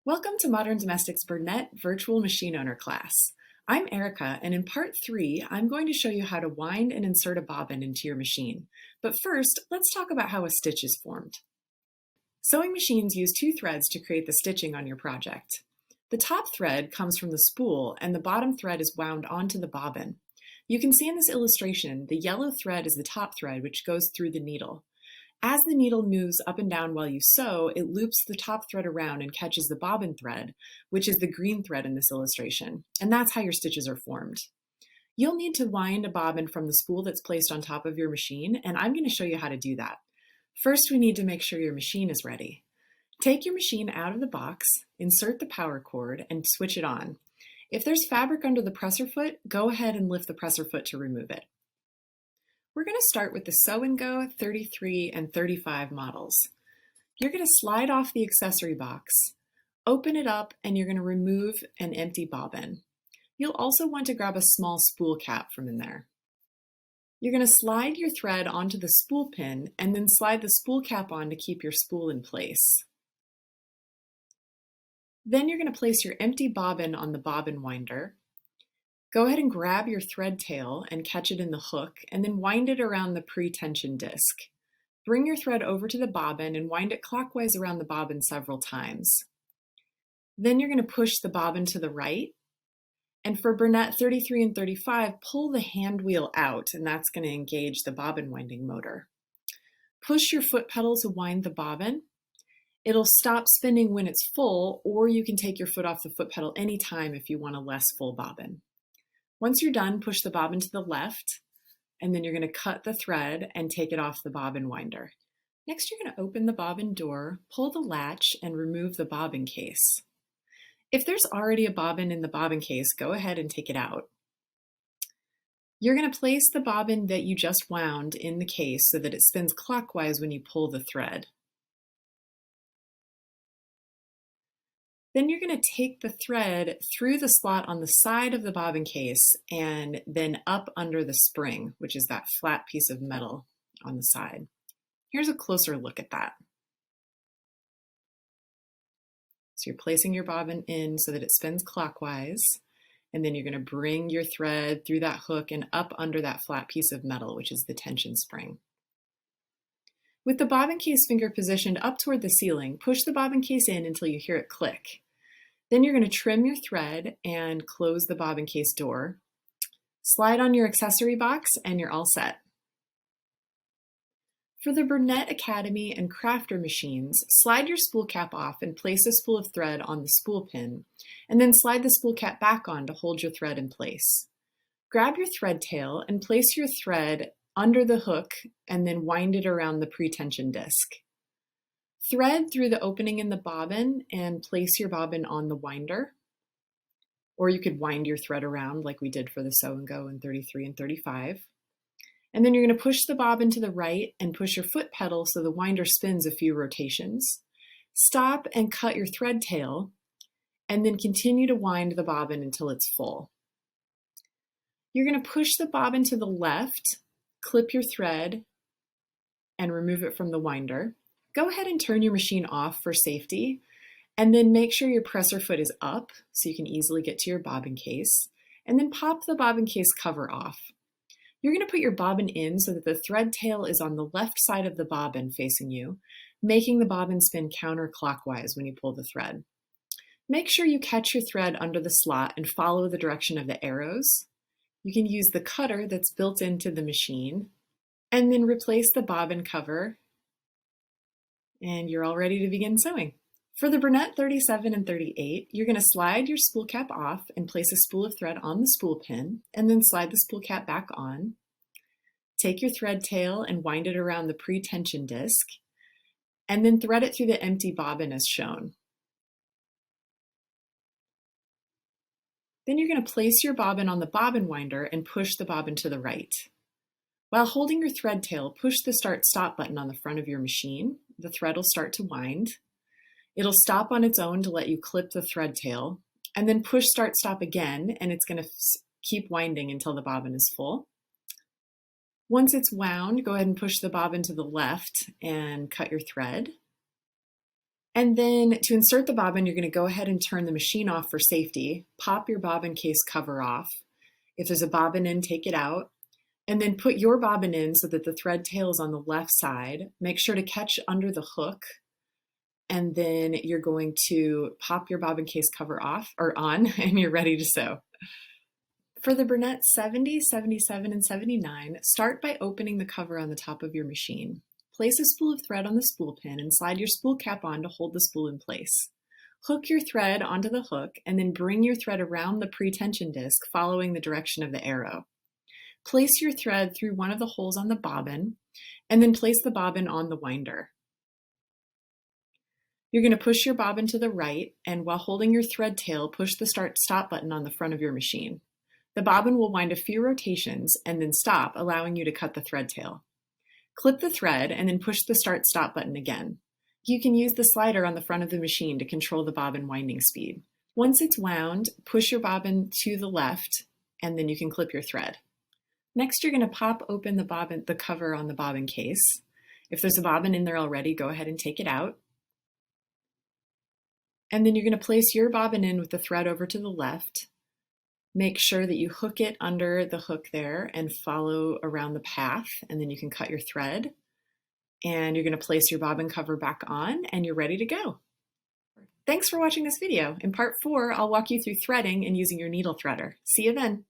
Welcome to Modern Domestics Bernette Virtual Machine Owner class. I'm Erica, and in part 3, I'm going to show you how to wind and insert a bobbin into your machine. But first, let's talk about how a stitch is formed. Sewing machines use two threads to create the stitching on your project. The top thread comes from the spool, and the bottom thread is wound onto the bobbin. You can see in this illustration, the yellow thread is the top thread, which goes through the needle. As the needle moves up and down while you sew, it loops the top thread around and catches the bobbin thread, which is the green thread in this illustration, and that's how your stitches are formed. You'll need to wind a bobbin from the spool that's placed on top of your machine, and I'm going to show you how to do that. First, we need to make sure your machine is ready. Take your machine out of the box, insert the power cord, and switch it on. If there's fabric under the presser foot, go ahead and lift the presser foot to remove it. We're going to start with the Sew & Go 33 and 35 models. You're going to slide off the accessory box, open it up, and you're going to remove an empty bobbin. You'll also want to grab a small spool cap from in there. You're going to slide your thread onto the spool pin and then slide the spool cap on to keep your spool in place. Then you're going to place your empty bobbin on the bobbin winder. Go ahead and grab your thread tail and catch it in the hook, and then wind it around the pre-tension disc. Bring your thread over to the bobbin and wind it clockwise around the bobbin several times. Then you're going to push the bobbin to the right, and for Bernette 33 and 35, pull the hand wheel out, and that's going to engage the bobbin winding motor. Push your foot pedal to wind the bobbin. It'll stop spinning when it's full, or you can take your foot off the foot pedal anytime if you want a less full bobbin. Once you're done, push the bobbin to the left, and then you're going to cut the thread and take it off the bobbin winder. Next, you're going to open the bobbin door, pull the latch, and remove the bobbin case. If there's already a bobbin in the bobbin case, go ahead and take it out. You're going to place the bobbin that you just wound in the case so that it spins clockwise when you pull the thread. Then you're going to take the thread through the slot on the side of the bobbin case and then up under the spring, which is that flat piece of metal on the side. Here's a closer look at that. So you're placing your bobbin in so that it spins clockwise, and then you're going to bring your thread through that hook and up under that flat piece of metal, which is the tension spring. With the bobbin case finger positioned up toward the ceiling, push the bobbin case in until you hear it click. Then you're going to trim your thread and close the bobbin case door. Slide on your accessory box and you're all set. For the Bernette Academy and Crafter machines, slide your spool cap off and place a spool of thread on the spool pin, and then slide the spool cap back on to hold your thread in place. Grab your thread tail and place your thread under the hook and then wind it around the pre-tension disc. Thread through the opening in the bobbin and place your bobbin on the winder. Or you could wind your thread around like we did for the Sew & Go in 33 and 35. And then you're going to push the bobbin to the right and push your foot pedal so the winder spins a few rotations. Stop and cut your thread tail, and then continue to wind the bobbin until it's full. You're going to push the bobbin to the left, clip your thread, and remove it from the winder. Go ahead and turn your machine off for safety, and then make sure your presser foot is up so you can easily get to your bobbin case, and then pop the bobbin case cover off. You're going to put your bobbin in so that the thread tail is on the left side of the bobbin facing you, making the bobbin spin counterclockwise when you pull the thread. Make sure you catch your thread under the slot and follow the direction of the arrows. You can use the cutter that's built into the machine, and then replace the bobbin cover, and you're all ready to begin sewing. For the Bernette 37 and 38, you're going to slide your spool cap off and place a spool of thread on the spool pin, and then slide the spool cap back on. Take your thread tail and wind it around the pre-tension disc, and then thread it through the empty bobbin as shown. Then you're going to place your bobbin on the bobbin winder and push the bobbin to the right. While holding your thread tail, push the start-stop button on the front of your machine. The thread will start to wind. It'll stop on its own to let you clip the thread tail, and then push start-stop again, and it's going to keep winding until the bobbin is full. Once it's wound, go ahead and push the bobbin to the left and cut your thread. And then to insert the bobbin, you're going to go ahead and turn the machine off for safety. Pop your bobbin case cover off. If there's a bobbin in, take it out. And then put your bobbin in so that the thread tail is on the left side. Make sure to catch under the hook. And then you're going to pop your bobbin case cover off or on, and you're ready to sew. For the Bernette 70, 77, and 79, start by opening the cover on the top of your machine. Place a spool of thread on the spool pin and slide your spool cap on to hold the spool in place. Hook your thread onto the hook and then bring your thread around the pre-tension disc following the direction of the arrow. Place your thread through one of the holes on the bobbin and then place the bobbin on the winder. You're going to push your bobbin to the right, and while holding your thread tail, push the start-stop button on the front of your machine. The bobbin will wind a few rotations and then stop, allowing you to cut the thread tail. Clip the thread and then push the start-stop button again. You can use the slider on the front of the machine to control the bobbin winding speed. Once it's wound, push your bobbin to the left, and then you can clip your thread. Next, you're going to pop open the cover on the bobbin case. If there's a bobbin in there already, go ahead and take it out. And then you're going to place your bobbin in with the thread over to the left. Make sure that you hook it under the hook there and follow around the path, and then you can cut your thread. And you're going to place your bobbin cover back on, and you're ready to go. Thanks for watching this video. In part 4, I'll walk you through threading and using your needle threader. See you then.